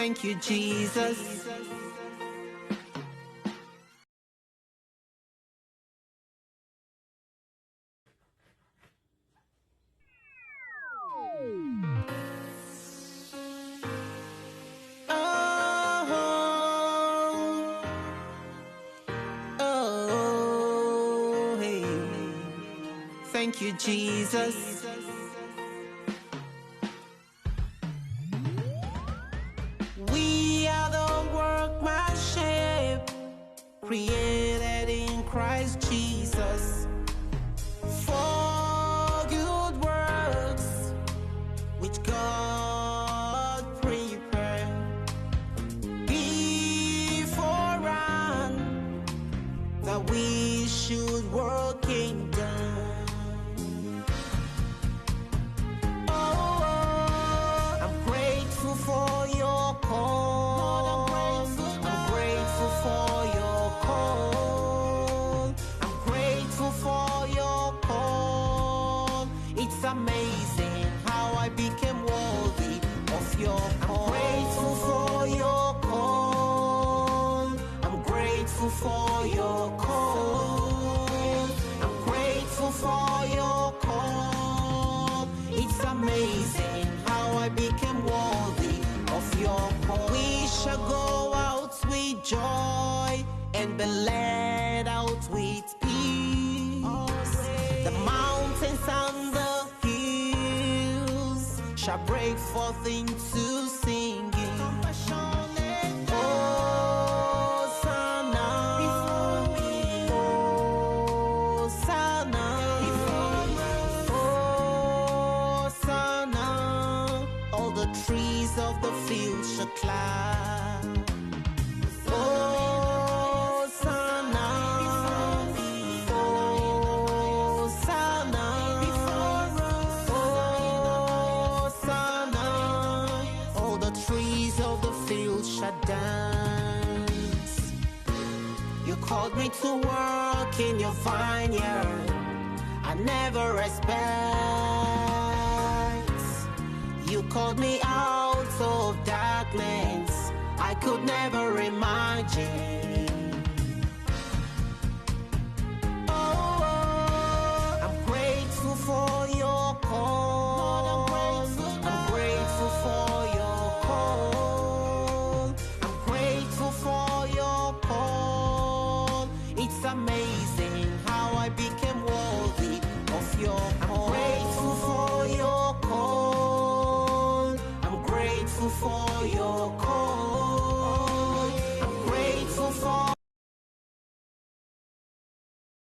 Thank you, Jesus. Oh, hey. Thank you, Jesus. We are the workmanship created in Christ Jesus for good works which God prepared beforehand that we should work in them. I'm grateful for your call. I'm grateful for your call. I'm grateful for your call. It's amazing how I became worthy of your call. I'm grateful for your call. I'm grateful for your call. I'm grateful for your call. It's amazing how I became worthy of your call. We shall go out with joy and be led out with peace. The mountains and the hills shall break forth into singing. Hosanna, Hosanna, Hosanna. All the trees of the field shall clap. Hosanna, Hosanna, Hosanna. All the trees of the field shall dance. You called me to work in your vineyard. I never expect. You called me out of darkness. I could never imagine. Oh, I'm grateful for your call. I'm grateful for your call. I'm grateful for your call. It's amazing how I became worthy of your call. I'm grateful for your call. I'm grateful for your call.